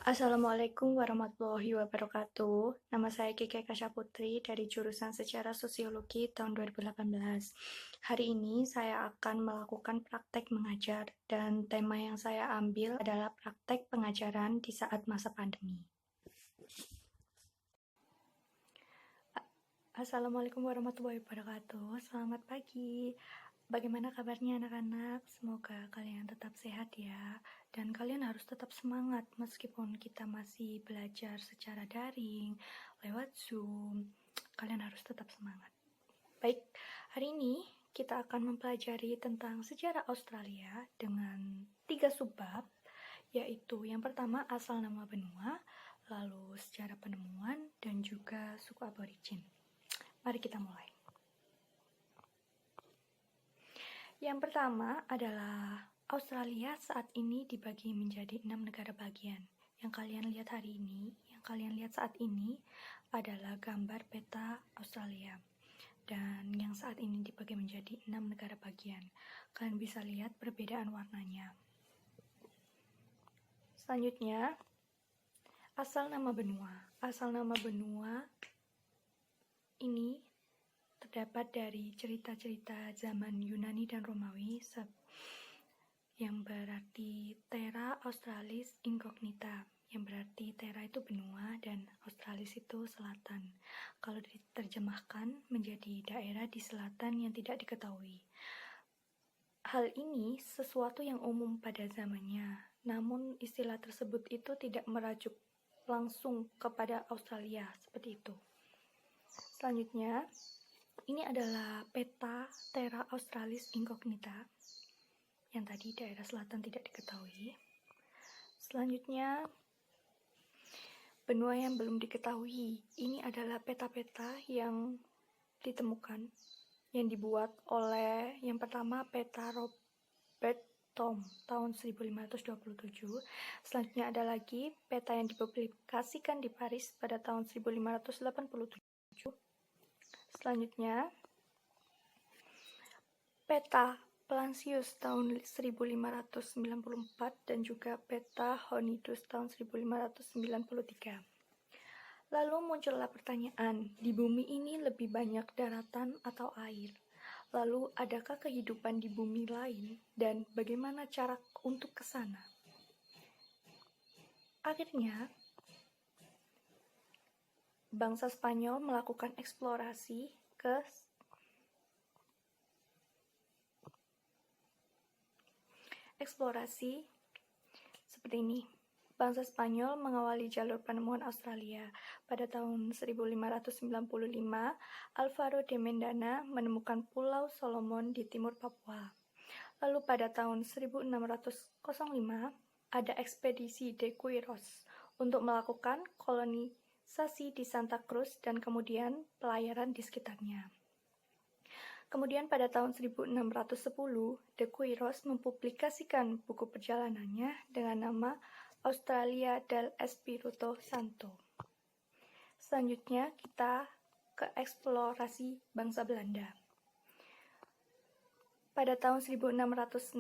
Assalamualaikum warahmatullahi wabarakatuh. Nama saya Kike Kasha Putri dari jurusan Sejarah Sosiologi tahun 2018. Hari ini saya akan melakukan praktek mengajar dan tema yang saya ambil adalah praktek pengajaran di saat masa pandemi. Assalamualaikum warahmatullahi wabarakatuh. Selamat pagi. Bagaimana kabarnya anak-anak? Semoga kalian tetap sehat ya. Dan kalian harus tetap semangat meskipun kita masih belajar secara daring, lewat Zoom. Kalian harus tetap semangat. Baik, hari ini kita akan mempelajari tentang sejarah Australia dengan 3 subbab, yaitu yang pertama asal nama benua, lalu sejarah penemuan, dan juga suku aborigin. Mari kita mulai. Yang pertama adalah Australia saat ini dibagi menjadi 6 negara bagian. Yang kalian lihat hari ini, yang kalian lihat saat ini adalah gambar peta Australia. Dan yang saat ini dibagi menjadi 6 negara bagian. Kalian bisa lihat perbedaan warnanya. Selanjutnya, asal nama benua. Asal nama benua ini terdapat dari cerita-cerita zaman Yunani dan Romawi yang berarti Terra Australis Incognita, yang berarti Terra itu benua dan Australis itu selatan. Kalau diterjemahkan menjadi daerah di selatan yang tidak diketahui. Hal ini sesuatu yang umum pada zamannya, namun istilah tersebut itu tidak merujuk langsung kepada Australia seperti itu. Selanjutnya, ini adalah peta Terra Australis Incognita, yang tadi daerah selatan tidak diketahui. Selanjutnya, benua yang belum diketahui. Ini adalah peta-peta yang ditemukan, yang dibuat oleh yang pertama peta Robert Thom tahun 1527. Selanjutnya ada lagi peta yang dipublikasikan di Paris pada tahun 1587. Selanjutnya, peta Plancius tahun 1594 dan juga peta Honidus tahun 1593. Lalu muncullah pertanyaan, di bumi ini lebih banyak daratan atau air? Lalu adakah kehidupan di bumi lain dan bagaimana cara untuk ke sana? Akhirnya, bangsa Spanyol melakukan eksplorasi seperti ini. Bangsa Spanyol mengawali jalur penemuan Australia. Pada tahun 1595, Alvaro de Mendana menemukan Pulau Solomon di timur Papua. Lalu pada tahun 1605, ada ekspedisi de Quiros untuk melakukan kolonisasi di Santa Cruz dan kemudian pelayaran di sekitarnya. Kemudian pada tahun 1610, de Quiros mempublikasikan buku perjalanannya dengan nama Australia del Espirito Santo. Selanjutnya kita ke eksplorasi bangsa Belanda. Pada tahun 1606,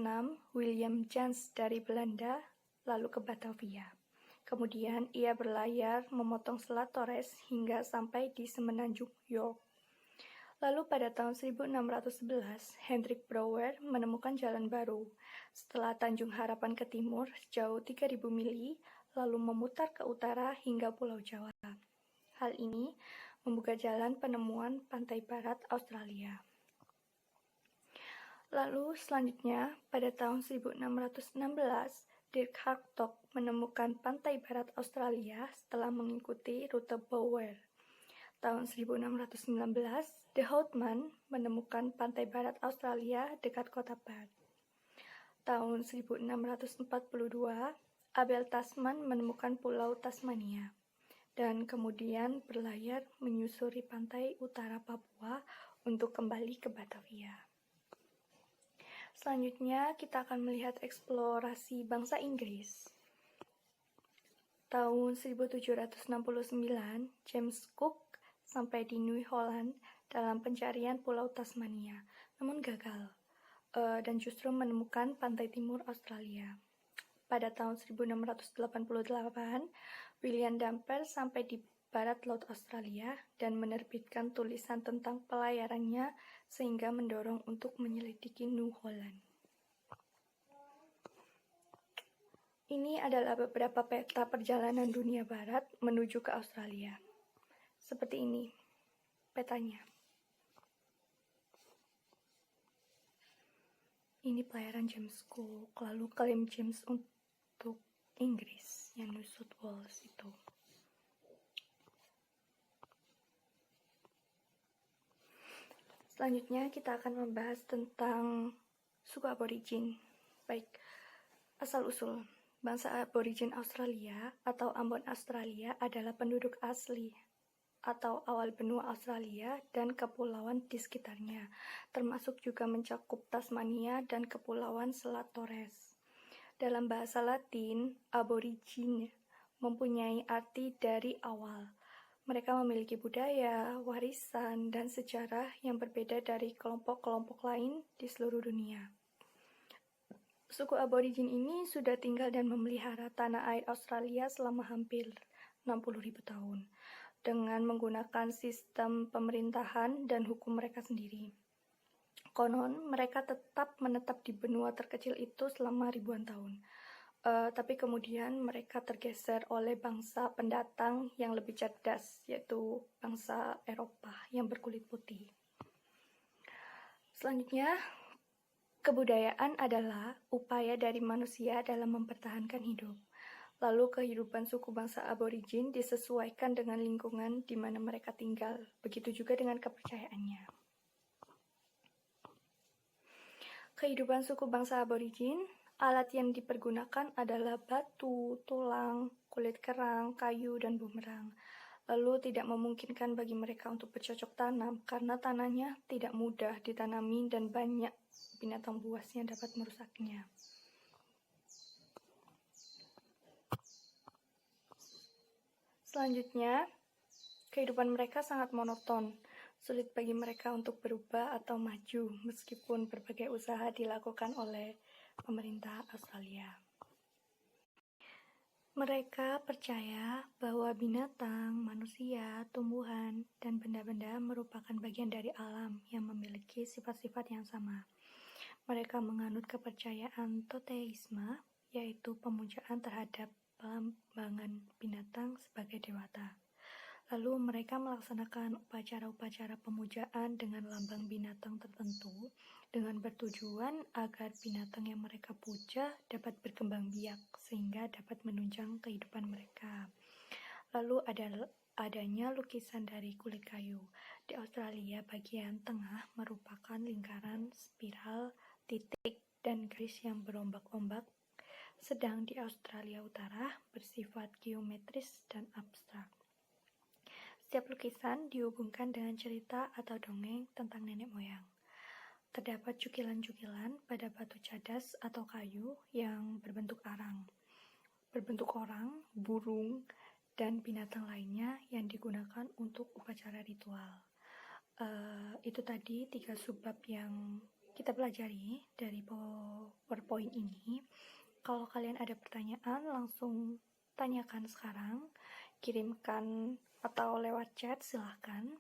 William Jans dari Belanda lalu ke Batavia. Kemudian ia berlayar memotong Selat Torres hingga sampai di semenanjung York. Lalu pada tahun 1611, Hendrik Brouwer menemukan jalan baru setelah Tanjung Harapan ke timur sejauh 3000 mili, lalu memutar ke utara hingga Pulau Jawa. Hal ini membuka jalan penemuan pantai barat Australia. Lalu selanjutnya, pada tahun 1616, Dirk Hartog menemukan pantai barat Australia setelah mengikuti rute Brouwer. Tahun 1619, de Houtman menemukan pantai barat Australia dekat kota Perth. Tahun 1642, Abel Tasman menemukan Pulau Tasmania dan kemudian berlayar menyusuri pantai utara Papua untuk kembali ke Batavia. Selanjutnya kita akan melihat eksplorasi bangsa Inggris. Tahun 1769, James Cook sampai di New Holland dalam pencarian Pulau Tasmania, namun gagal dan justru menemukan pantai timur Australia. Pada tahun 1688, William Dampier sampai di barat laut Australia dan menerbitkan tulisan tentang pelayarannya sehingga mendorong untuk menyelidiki New Holland. Ini adalah beberapa peta perjalanan dunia barat menuju ke Australia. Seperti ini petanya. Ini pelayaran James Cook, lalu klaim James untuk Inggris, yang New South Wales itu. Selanjutnya kita akan membahas tentang suku aborigin. Baik, asal-usul. Bangsa aborigin Australia atau Ambon Australia adalah penduduk asli atau awal benua Australia dan kepulauan di sekitarnya, termasuk juga mencakup Tasmania dan kepulauan Selat Torres. Dalam bahasa Latin, aborigin mempunyai arti dari awal. Mereka memiliki budaya, warisan, dan sejarah yang berbeda dari kelompok-kelompok lain di seluruh dunia. Suku aborigin ini sudah tinggal dan memelihara tanah air Australia selama hampir 60.000 tahun, dengan menggunakan sistem pemerintahan dan hukum mereka sendiri. Konon, mereka tetap menetap di benua terkecil itu selama ribuan tahun. Tapi kemudian mereka tergeser oleh bangsa pendatang yang lebih cerdas, yaitu bangsa Eropa yang berkulit putih. Selanjutnya, kebudayaan adalah upaya dari manusia dalam mempertahankan hidup. Lalu kehidupan suku bangsa aborigin disesuaikan dengan lingkungan di mana mereka tinggal, begitu juga dengan kepercayaannya. Kehidupan suku bangsa aborigin, alat yang dipergunakan adalah batu, tulang, kulit kerang, kayu, dan bumerang. Lalu tidak memungkinkan bagi mereka untuk bercocok tanam karena tanahnya tidak mudah ditanami dan banyak binatang buas yang dapat merusaknya. Selanjutnya, kehidupan mereka sangat monoton. Sulit bagi mereka untuk berubah atau maju meskipun berbagai usaha dilakukan oleh pemerintah Australia. Mereka percaya bahwa binatang, manusia, tumbuhan, dan benda-benda merupakan bagian dari alam yang memiliki sifat-sifat yang sama. Mereka menganut kepercayaan toteisme, yaitu pemujaan terhadap pelambangan binatang sebagai dewata. Lalu mereka melaksanakan upacara-upacara pemujaan dengan lambang binatang tertentu dengan bertujuan agar binatang yang mereka puja dapat berkembang biak sehingga dapat menunjang kehidupan mereka. Lalu adanya lukisan dari kulit kayu. Di Australia bagian tengah merupakan lingkaran spiral, titik, dan garis yang berombak-ombak, sedang di Australia Utara bersifat geometris dan abstrak. Setiap lukisan dihubungkan dengan cerita atau dongeng tentang nenek moyang. Terdapat cukilan-cukilan pada batu cadas atau kayu yang berbentuk orang, burung, dan binatang lainnya yang digunakan untuk upacara ritual. Itu tadi 3 subbab yang kita pelajari dari PowerPoint ini. Kalau kalian ada pertanyaan, langsung tanyakan sekarang, kirimkan atau lewat chat, silahkan.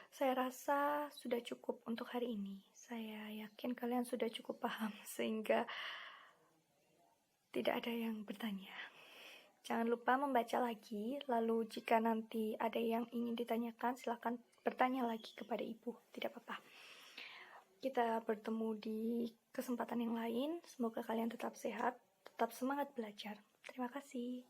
Saya rasa sudah cukup untuk hari ini. Saya yakin kalian sudah cukup paham sehingga tidak ada yang bertanya. Jangan lupa membaca lagi, lalu jika nanti ada yang ingin ditanyakan, silahkan bertanya lagi kepada ibu, tidak apa-apa. Kita bertemu di kesempatan yang lain. Semoga kalian tetap sehat, tetap semangat belajar. Terima kasih.